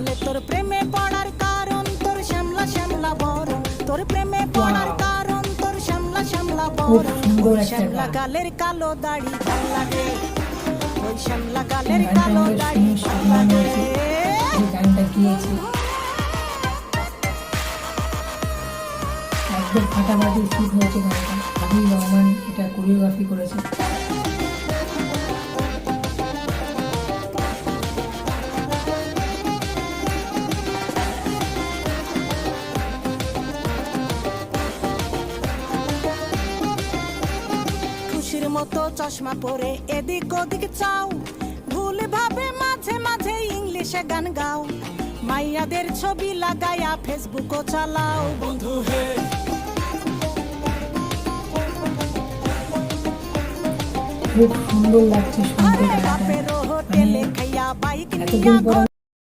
মেলে তোর প্রেমে পড়ার কারণ তোর শ্যামলা শ্যামলা বরণ, তোর প্রেমে পড়ার কারণ তোর শ্যামলা শ্যামলা বরণ। ওই শ্যামলা গালের কালো দাড়ি ভাল লাগে, ওই শ্যামলা গালের কালো দাড়ি ভাল লাগে। গানটা গিয়েছি একদম ফাটাফাটি শুট হয়েছে গানটা। আবির রহমান এটা কোরিওগ্রাফি করেছে। খুশির মতো চশমা পরে এদিক ওদিক চাও, ভুল ভাবে মাঝে মাঝে ইংলিশে গান গাও, মাইয়াদের ছবি লাগায়া ফেসবুকও চালাও। বন্ধু হে খুব সুন্দর লাগছে শুনতে আরে গানটা। বাপের হোটেলে খাইয়া বাইক এতদিন নিয়া পর